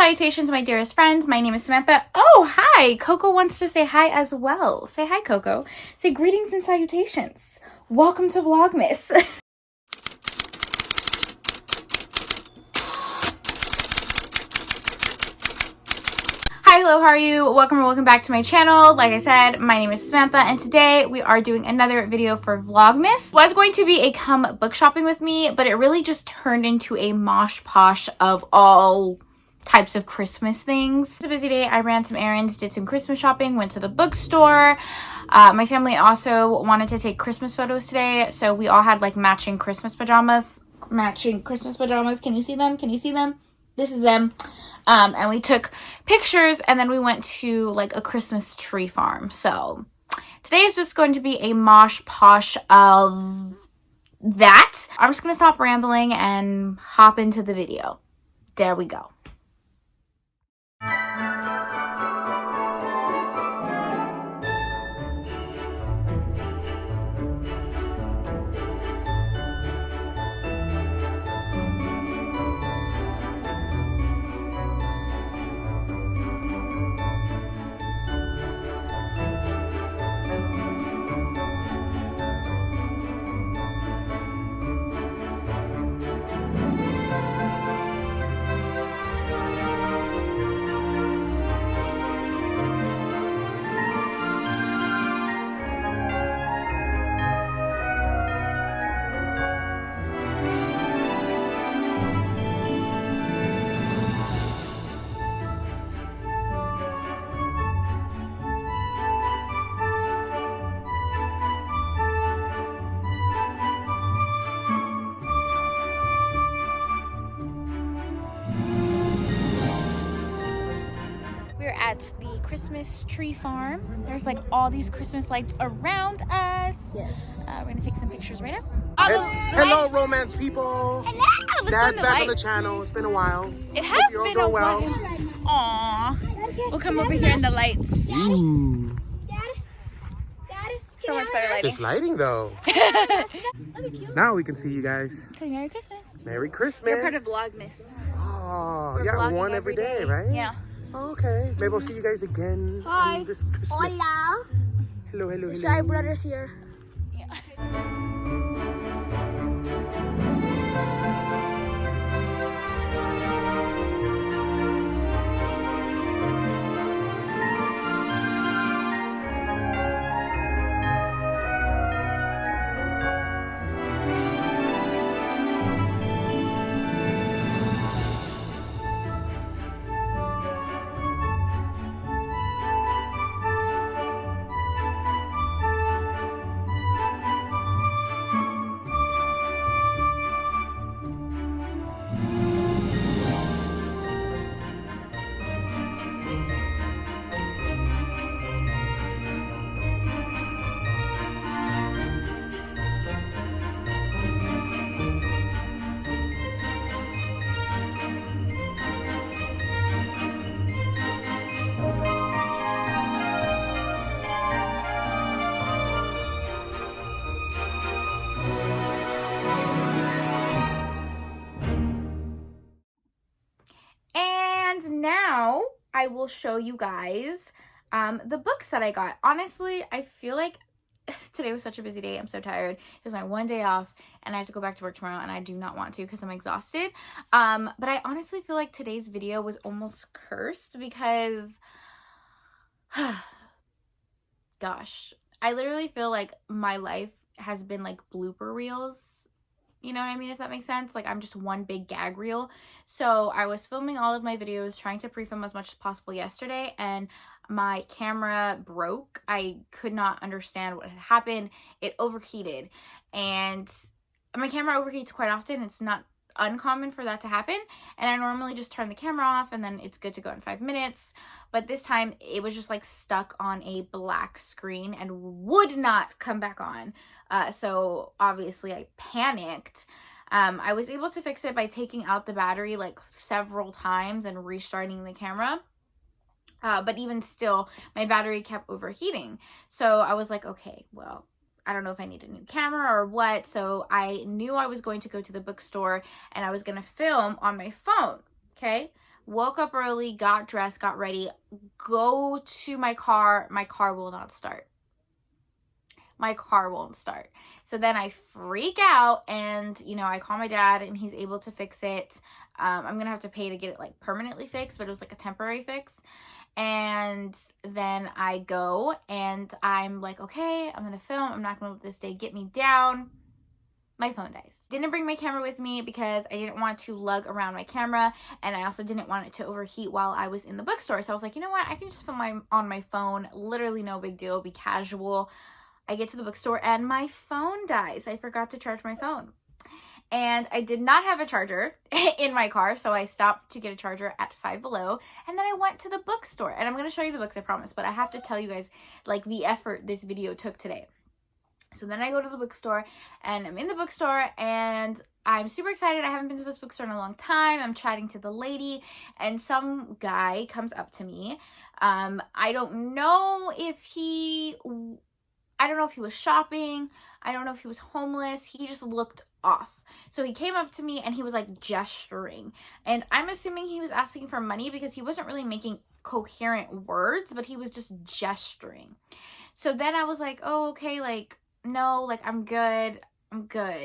salutations, my dearest friends. My name is Samantha. Oh, hi. Coco wants to say hi as well. Say hi, Coco. Say greetings and salutations. Welcome to Vlogmas. Hi, hello, how are you? Welcome back to my channel. Like I said, my name is Samantha, and today we are doing another video for Vlogmas. It was going to be a come book shopping with me, but it really just turned into a mosh posh of all types of Christmas things. It's a busy day. I ran some errands, did some Christmas shopping, went to the bookstore. My family also wanted to take Christmas photos today, so we all had like matching Christmas pajamas. Can you see them? Can you see them? This is them. And we took pictures, and then we went to like a Christmas tree farm. So today is just going to be a mosh posh of that. I'm just gonna stop rambling and hop into the video. There we go. We're at the Christmas tree farm. There's like all these Christmas lights around us. Yes. We're gonna take some pictures right now. Hello, romance people. Hello. Dad's back on the channel. It's been a while. It has been a while. Aww. We'll come over here in the lights. Ooh. So much better lighting. This lighting though. Now we can see you guys. Okay, Merry Christmas. Merry Christmas. You're part of Vlogmas. Oh, We're yeah, one every day, right? Yeah. Oh, okay. Maybe we'll see you guys again. Hi. This Christmas. Hola. Hello. Shy brothers here. Yeah. And now I will show you guys the books that I got. Honestly, I feel like today was such a busy day. I'm so tired. It was my one day off, and I have to go back to work tomorrow, and I do not want to because I'm exhausted. But I honestly feel like today's video was almost cursed because, gosh, I literally feel like my life has been like blooper reels. You know what I mean, if that makes sense? Like, I'm just one big gag reel. So I was filming all of my videos, trying to pre-film as much as possible yesterday, and my camera broke. I could not understand what had happened. It overheated, and my camera overheats quite often. It's not uncommon for that to happen, and I normally just turn the camera off and then it's good to go in 5 minutes. But this time it was just like stuck on a black screen and would not come back on. So obviously I panicked. I was able to fix it by taking out the battery like several times and restarting the camera. But even still, my battery kept overheating. So I was like, okay, well, I don't know if I need a new camera or what. So I knew I was going to go to the bookstore and I was going to film on my phone. Okay. woke up early, got dressed, got ready, go to my car will not start. My car won't start. So then I freak out and, you know, I call my dad and he's able to fix it. I'm going to have to pay to get it like permanently fixed, but it was like a temporary fix. And then I go and I'm like, okay, I'm going to film. I'm not going to let this day get me down. My phone dies. Didn't bring my camera with me because I didn't want to lug around my camera, and I also didn't want it to overheat while I was in the bookstore. So I was like, you know what? I can just film on my phone. Literally no big deal. Be casual. I get to the bookstore and my phone dies. I forgot to charge my phone. And I did not have a charger in my car, so I stopped to get a charger at Five Below, and then I went to the bookstore. And I'm going to show you the books, I promise, but I have to tell you guys, like, the effort this video took today. So then I go to the bookstore, and I'm in the bookstore, and I'm super excited. I haven't been to this bookstore in a long time. I'm chatting to the lady, and some guy comes up to me. I don't know if he was shopping. I don't know if he was homeless. He just looked off. So he came up to me and he was like gesturing. And I'm assuming he was asking for money because he wasn't really making coherent words, but he was just gesturing. So then I was like, oh, okay, like, no, like, I'm good.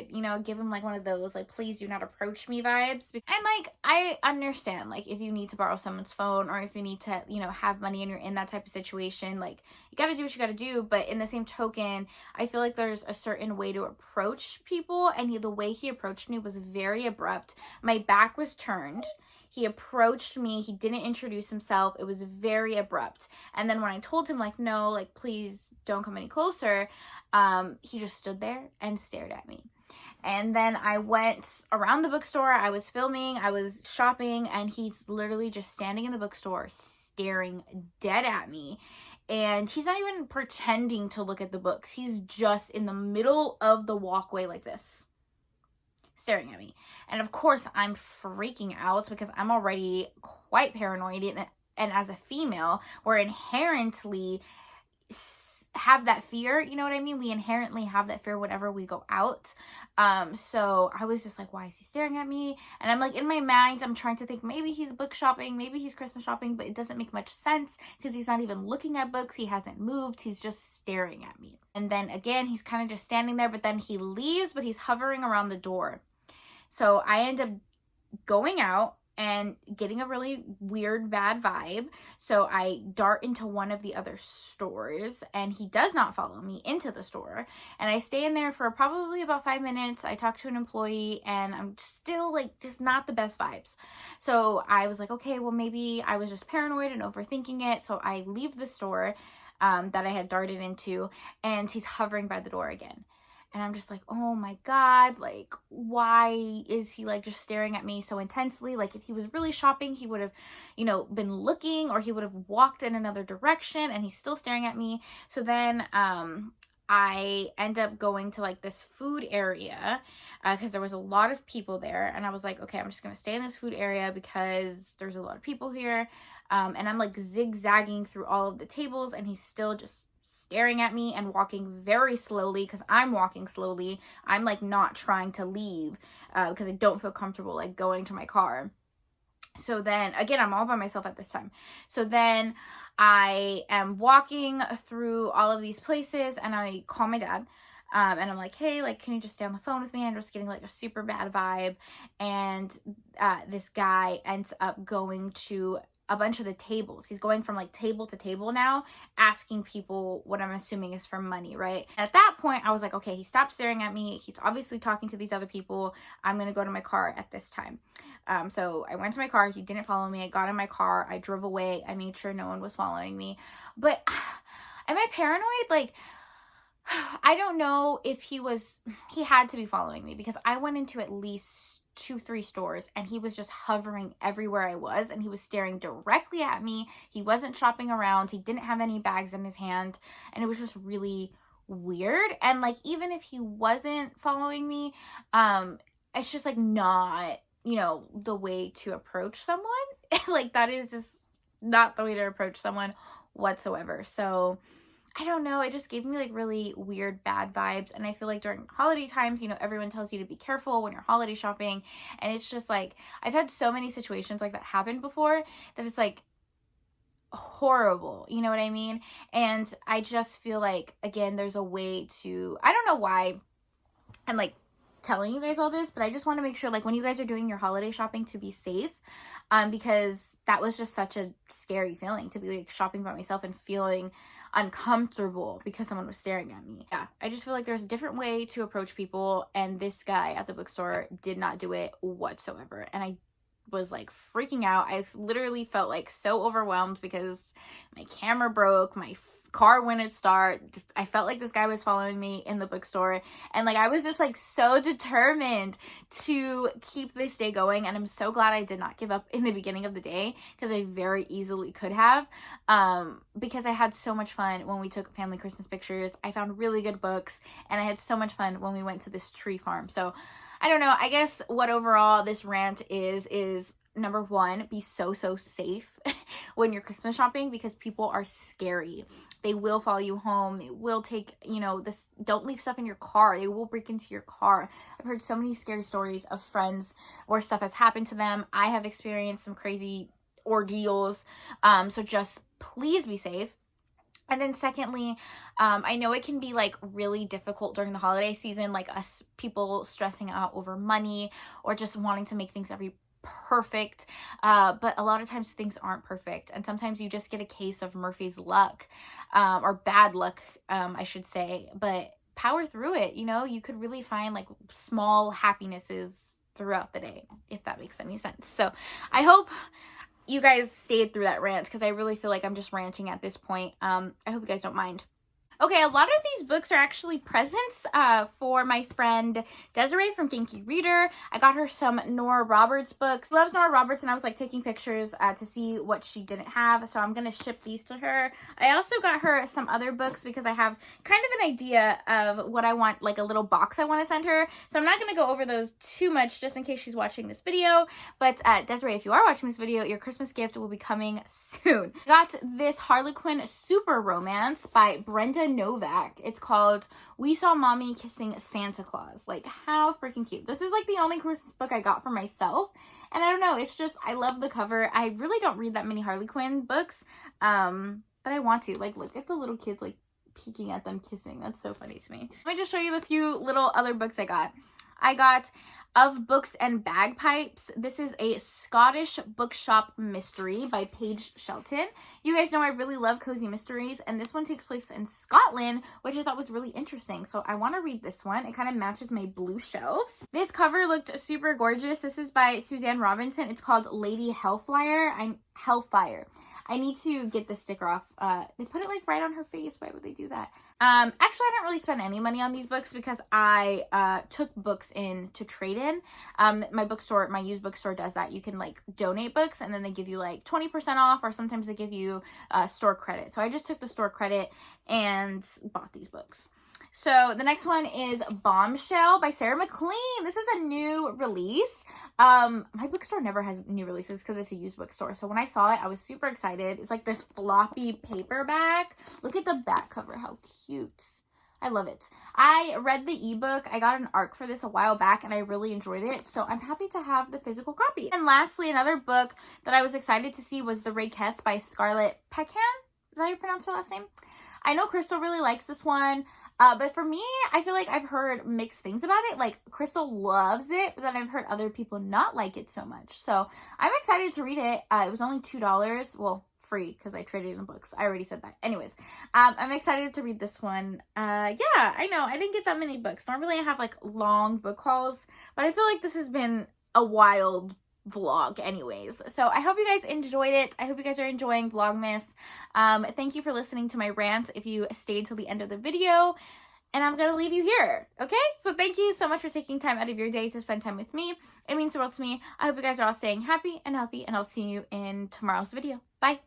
You know, give him like one of those, like, please do not approach me vibes. And like, I understand, like, if you need to borrow someone's phone or if you need to, you know, have money and you're in that type of situation, like, you gotta do what you gotta do. But in the same token, I feel like there's a certain way to approach people, and the way he approached me was very abrupt. My back was turned. He approached me. He didn't introduce himself. It was very abrupt. And then when I told him, like, no, like, please don't come any closer, he just stood there and stared at me. And then I went around the bookstore. I was filming, I was shopping, and he's literally just standing in the bookstore staring dead at me. And he's not even pretending to look at the books. He's just in the middle of the walkway like this, staring at me. And of course, I'm freaking out because I'm already quite paranoid. And as a female, we're inherently have that fear, you know what I mean? We inherently have that fear whenever we go out. So I was just like, why is he staring at me? And I'm like, in my mind, I'm trying to think, maybe he's book shopping, maybe he's Christmas shopping, but it doesn't make much sense because he's not even looking at books. He hasn't moved. He's just staring at me. And then again, he's kind of just standing there, but then he leaves, but he's hovering around the door. So I end up going out and getting a really weird, bad vibe. So I dart into one of the other stores, and he does not follow me into the store. And I stay in there for probably about 5 minutes. I talk to an employee, and I'm still like, just not the best vibes. So I was like, okay, well, maybe I was just paranoid and overthinking it. So I leave the store that I had darted into, and he's hovering by the door again. And I'm just like, oh my God, like, why is he like just staring at me so intensely? Like, if he was really shopping, he would have, you know, been looking, or he would have walked in another direction, and he's still staring at me. So then I end up going to like this food area because there was a lot of people there. And I was like, okay, I'm just going to stay in this food area because there's a lot of people here. And I'm like zigzagging through all of the tables, and he's still just staring at me and walking very slowly because I'm walking slowly. I'm like not trying to leave because I don't feel comfortable like going to my car. So then again, I'm all by myself at this time. So then I am walking through all of these places, and I call my dad. And I'm like, hey, like, can you just stay on the phone with me? I'm just getting like a super bad vibe. And this guy ends up going to a bunch of the tables. He's going from like table to table now, asking people what I'm assuming is for money, right? And at that point, I was like, okay, he stopped staring at me. He's obviously talking to these other people. I'm going to go to my car at this time. So I went to my car. He didn't follow me. I got in my car. I drove away. I made sure no one was following me. But am I paranoid? Like, I don't know if he had to be following me because I went into at least 2-3 stores, and he was just hovering everywhere I was, and he was staring directly at me. He wasn't shopping around. He didn't have any bags in his hand, and it was just really weird. And like, even if he wasn't following me, it's just like not, you know, the way to approach someone. Like, that is just not the way to approach someone whatsoever. So I don't know, it just gave me like really weird bad vibes. And I feel like during holiday times, you know, everyone tells you to be careful when you're holiday shopping, and it's just like, I've had so many situations like that happen before that it's like horrible, you know what I mean? And I just feel like, again, there's a way to, I don't know why I'm like telling you guys all this, but I just want to make sure, like, when you guys are doing your holiday shopping, to be safe, because that was just such a scary feeling, to be like shopping by myself and feeling uncomfortable because someone was staring at me. Yeah, I just feel like there's a different way to approach people, and this guy at the bookstore did not do it whatsoever. And I was like freaking out. I literally felt like so overwhelmed because my camera broke, my car wouldn't start. I felt like this guy was following me in the bookstore, and like I was just like so determined to keep this day going. And I'm so glad I did not give up in the beginning of the day, because I very easily could have, because I had so much fun when we took family Christmas pictures. I found really good books, and I had so much fun when we went to this tree farm. So I don't know, I guess what overall this rant is number one, be so safe when you're Christmas shopping, because people are scary. They will follow you home. They will take, you know, this, don't leave stuff in your car. They will break into your car. I've heard so many scary stories of friends where stuff has happened to them. I have experienced some crazy ordeals. So just please be safe. And then secondly, I know it can be like really difficult during the holiday season, like us people stressing out over money or just wanting to make things perfect, but a lot of times things aren't perfect, and sometimes you just get a case of Murphy's luck, or bad luck, I should say. But power through it. You know, you could really find like small happinesses throughout the day, if that makes any sense. So I hope you guys stayed through that rant, because I really feel like I'm just ranting at this point. I hope you guys don't mind. Okay, a lot of these books are actually presents for my friend Desiree from Kinky Reader. I got her some Nora Roberts books. She loves Nora Roberts, and I was like taking pictures to see what she didn't have, so I'm going to ship these to her. I also got her some other books because I have kind of an idea of what I want, like a little box I want to send her. So I'm not going to go over those too much just in case she's watching this video. But Desiree, if you are watching this video, your Christmas gift will be coming soon. I got this Harlequin super romance by Brenda Novak. It's called We Saw Mommy Kissing Santa Claus. Like, how freaking cute. This is like the only Christmas book I got for myself, and I don't know, it's just, I love the cover. I really don't read that many Harley Quinn books, but I want to. Like, look at the little kids like peeking at them kissing. That's so funny to me. Let me just show you the few little other books I got. I got Of Books and Bagpipes. This is a Scottish bookshop mystery by Paige Shelton. You guys know I really love cozy mysteries, and this one takes place in Scotland, which I thought was really interesting. So I want to read this one. It kind of matches my blue shelves. This cover looked super gorgeous. This is by Suzanne Robinson. It's called Lady Hellfire. I need to get the sticker off. They put it like right on her face. Why would they do that? Actually, I didn't really spend any money on these books because I took books in to trade in. My bookstore, my used bookstore does that. You can like donate books, and then they give you like 20% off, or sometimes they give you store credit. So I just took the store credit and bought these books. So the next one is Bombshell by Sarah McLean. This is a new release. My bookstore never has new releases because it's a used bookstore. So when I saw it, I was super excited. It's like this floppy paperback. Look at the back cover. How cute. I love it. I read the ebook. I got an ARC for this a while back, and I really enjoyed it. So I'm happy to have the physical copy. And lastly, another book that I was excited to see was The Rakess by Scarlett Peckham. Is that how you pronounce her last name? I know Crystal really likes this one. But for me, I feel like I've heard mixed things about it. Like, Crystal loves it, but then I've heard other people not like it so much. So I'm excited to read it. It was only $2. Well, free, because I traded in books. I already said that. Anyways, I'm excited to read this one. Yeah, I know. I didn't get that many books. Normally I have like long book hauls, but I feel like this has been a wild vlog anyways. So I hope you guys enjoyed it. I hope you guys are enjoying Vlogmas. Thank you for listening to my rant if you stayed till the end of the video, and I'm gonna leave you here. Okay, so thank you so much for taking time out of your day to spend time with me. It means the world to me. I hope you guys are all staying happy and healthy, and I'll see you in tomorrow's video. Bye.